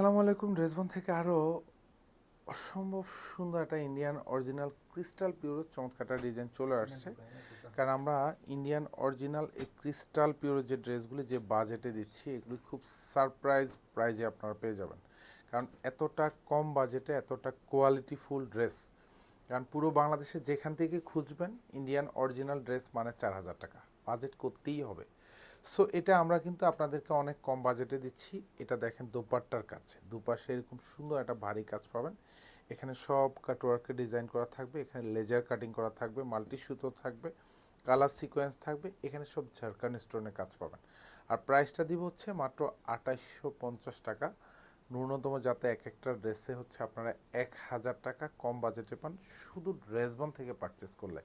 আসসালামু আলাইকুম। ড্রেসবন থেকে আরও অসম্ভব সুন্দর একটা ইন্ডিয়ান অরিজিনাল ক্রিস্টাল পিওর চমৎকার একটা ডিজাইন চলে আসছে। কারণ আমরা ইন্ডিয়ান অরিজিনাল এই ক্রিস্টাল পিওর যে ড্রেসগুলি যে বাজেটে দিচ্ছি, এগুলি খুব সারপ্রাইজ প্রাইজে আপনারা পেয়ে যাবেন। কারণ এতটা কম বাজেটে এতটা কোয়ালিটিফুল ড্রেস, কারণ পুরো বাংলাদেশে যেখান থেকে খুঁজবেন ইন্ডিয়ান অরিজিনাল ড্রেস মানে 4,000 টাকা বাজেট করতেই হবে। সো এটা আমরা কিন্তু আপনাদেরকে অনেক কম বাজেটে দিচ্ছি। এটা দেখেন দোপাট্টার কাজ, দুপাশে এরকম সুন্দর একটা ভারী কাজ পাবেন। এখানে সব কাটওয়ার্কে ডিজাইন করা থাকবে, এখানে লেজার কাটিং করা থাকবে, মাল্টি সুতো থাকবে, কালার সিকোয়েন্স থাকবে, এখানে সব ঝাড়খান্ড স্টোনের কাজ পাবেন। আর প্রাইসটা দিব হচ্ছে মাত্র 2850 টাকা। ন্যূনতম যাতে এক একটা ড্রেসে হচ্ছে আপনারা 1000 টাকা কম বাজেটে পান শুধু ড্রেসবন থেকে পারচেস করলে।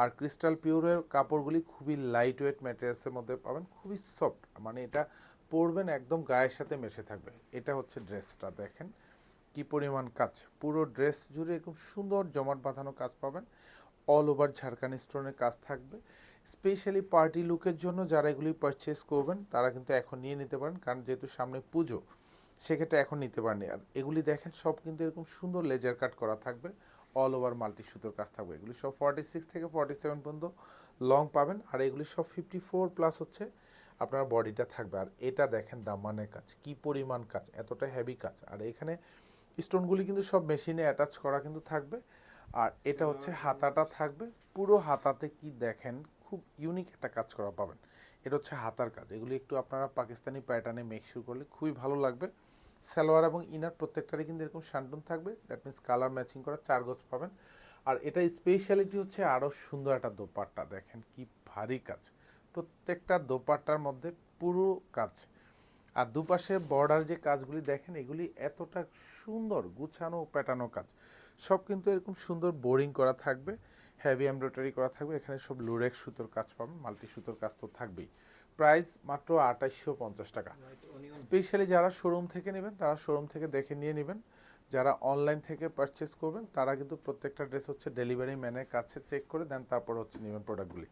আর ক্রিস্টাল পিওরের কাপড়গুলি খুবই লাইট ওয়েট ম্যাটেরিয়ালসের মধ্যে পাবেন, খুবই সফট, মানে এটা পরবেন একদম গায়ের সাথে মেশে থাকবে। এটা হচ্ছে ড্রেসটা, দেখেন কি পরিমাণ কাজ, পুরো ড্রেস জুড়ে এরকম সুন্দর জমাট বাঁধানো কাজ পাবেন। অল ওভার ঝাড়খান্ড স্টোনের কাজ থাকবে। স্পেশালি পার্টি লুকের জন্য যারা এগুলি পারচেস করবেন তারা কিন্তু এখন নিয়ে নিতে পারেন, কারণ যেহেতু সামনে পুজো সেক্ষেত্রে এখন নিতে পারেন। আর এগুলি দেখেন সব কিন্তু এরকম সুন্দর লেজার কাট করা থাকবে, অল ওভার মাল্টি সুতোর কাজ থাকবে। এগুলি সব 46 থেকে 47 পর্যন্ত লং পাবেন। আর এগুলি সব 54 প্লাস হচ্ছে আপনার বডিটা থাকবে। আর এটা দেখেন দামানের কাজ, কি পরিমাণ কাজ, এতটা হেভি কাজ। আর এখানে স্টোনগুলি কিন্তু সব মেশিনে অ্যাটাচ করা কিন্তু থাকবে। আর এটা হচ্ছে হাতাটা থাকবে, পুরো হাতাতে কি দেখেন খুব ইউনিক একটা কাজ করা পাবেন। এটা হচ্ছে হাতার কাজ, এগুলি একটু আপনারা পাকিস্তানি প্যাটার্নে মেকশিওর করলে খুবই ভালো লাগবে। সালোয়ার এবং ইনার প্রত্যেকটারই কিন্তু এরকম শান্টুন থাকবে, দ্যাট মিনস কালার ম্যাচিং করা 4 গজ পাবেন। আর এটা স্পেশালিটি হচ্ছে আরও সুন্দর একটা দোপাট্টা, দেখেন কি ভারী কাজ, প্রত্যেকটা দোপাট্টার মধ্যে পুরো কাজ। আর দুপাশে বর্ডার যে কাজগুলি দেখেন এগুলি এতটা সুন্দর গুছানো প্যাটানো কাজ, সব কিন্তু এরকম সুন্দর বোরিং করা থাকবে, হেভি এমব্রয়ডারি করা থাকবে। এখানে সব লুরেক্স সুতোর কাজ পাবেন, মাল্টি সুতোর কাজ তো থাকবেই। প্রাইস মাত্র 2850 টাকা। স্পেশালি যারা শোরুম থেকে নেবেন তারা শোরুম থেকে দেখে নিয়ে নেবেন, যারা অনলাইন থেকে পারচেস করবেন তারা কিন্তু প্রত্যেকটা ড্রেস হচ্ছে ডেলিভারি ম্যানের কাছে চেক করে দেন, তারপর হচ্ছে নেবেন প্রোডাক্টগুলি।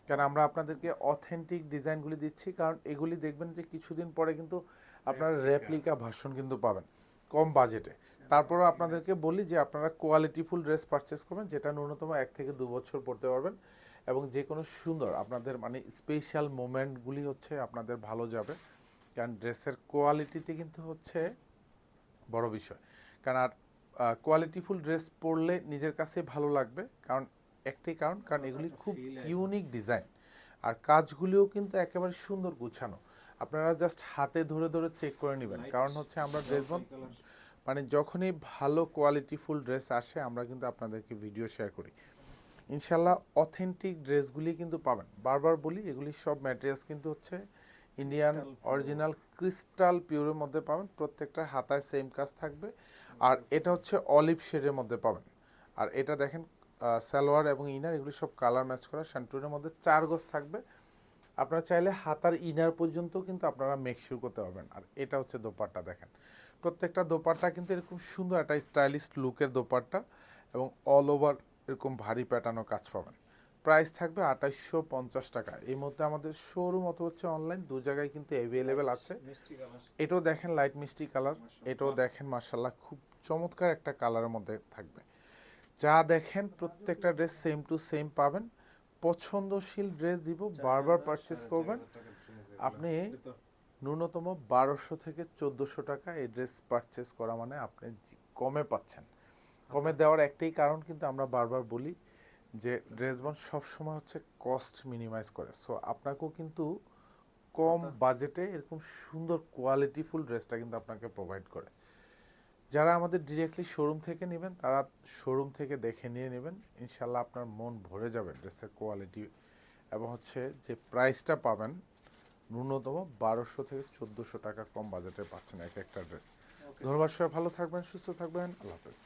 কারণ আমরা আপনাদেরকে অথেন্টিক ডিজাইনগুলি দিচ্ছি, কারণ এগুলি দেখবেন যে কিছুদিন পরে কিন্তু আপনারা রেপ্লিকা ভার্সন কিন্তু পাবেন কম বাজেটে। তারপরও আপনাদেরকে বলি যে আপনারা কোয়ালিটিফুল ড্রেস পারচেস করবেন, যেটা ন্যূনতম 1 থেকে 2 বছর পরতে পারবেন, এবং যে কোনো সুন্দর আপনাদের মানে স্পেশাল মোমেন্টগুলি হচ্ছে আপনাদের ভালো যাবে। কারণ ড্রেসের কোয়ালিটিতে কিন্তু হচ্ছে বড় বিষয়। কারণ আর কোয়ালিটিফুল ড্রেস পরলে নিজের কাছে ভালো লাগবে, কারণ একটাই কারণ, কারণ এগুলি খুব ইউনিক ডিজাইন। আর কাজগুলিও কিন্তু একেবারে সুন্দর গুছানো, আপনারা জাস্ট হাতে ধরে ধরে চেক করে নেবেন। কারণ হচ্ছে আমরা ড্রেস মানে যখনই ভালো কোয়ালিটিফুল ড্রেস আসে আমরা কিন্তু আপনাদেরকে ভিডিও শেয়ার করি। ইনশাল্লাহ অথেন্টিক ড্রেসগুলি কিন্তু পাবেন। বারবার বলি এগুলি সব ম্যাটেরিয়ালস কিন্তু হচ্ছে ইন্ডিয়ান অরিজিনাল ক্রিস্টাল পিওরের মধ্যে পাবেন, প্রত্যেকটা হাতায় সেম কাজ থাকবে। আর এটা হচ্ছে অলিভ শেডের মধ্যে পাবেন। আর এটা দেখেন সালোয়ার এবং ইনার এগুলি সব কালার ম্যাচ করা, শান্টুনের মধ্যে 4 গজ থাকবে। আপনারা চাইলে হাতার ইনার পর্যন্ত কিন্তু আপনারা মেকশিওর করতে পারবেন। আর এটা হচ্ছে দোপাট্টা, দেখেন প্রত্যেকটা দোপাট্টা কিন্তু এরকম সুন্দর একটা স্টাইলিশ লুকের দোপাট্টা, এবং অল ওভার এরকম ভারী প্যাটার্নও কাজ পাবেন। প্রাইস থাকবে 2850 টাকা। এই মধ্যে আমাদের শোরুম অথবা হচ্ছে অনলাইন দু জায়গায় কিন্তু অ্যাভেলেবেল আছে। এটাও দেখেন লাইট মিষ্টি কালার, এটাও দেখেন মার্শাল্লাহ খুব চমৎকার একটা কালারের মধ্যে থাকবে। যা দেখেন প্রত্যেকটা ড্রেস সেম টু সেম পাবেন। পছন্দশীল ড্রেস দিব, বারবার পারচেস করবেন। আপনি ন্যূনতম 1200 থেকে 1400 টাকা এই ড্রেস পারচেস করা মানে আপনি কমে পাচ্ছেন। কমে দেওয়ার একটাই কারণ কিন্তু আমরা বারবার বলি যে ড্রেসবন সবসময় হচ্ছে কস্ট মিনিমাইজ করে। সো আপনাকেও কিন্তু কম বাজেটে এরকম সুন্দর কোয়ালিটিফুল ড্রেসটা কিন্তু আপনাকে প্রোভাইড করে। যারা আমাদের ডিরেক্টলি শোরুম থেকে নেবেন তারা শোরুম থেকে দেখে নিয়ে নেবেন, ইনশাল্লাহ আপনার মন ভরে যাবে ড্রেসের কোয়ালিটি এবং হচ্ছে যে প্রাইসটা পাবেন ন্যূনতম 1200 থেকে 1400 টাকা কম বাজেটে পাচ্ছেন এক একটা ড্রেস। ধন্যবাদ, সবাই ভালো থাকবেন, সুস্থ থাকবেন, আল্লাহ হাফেজ।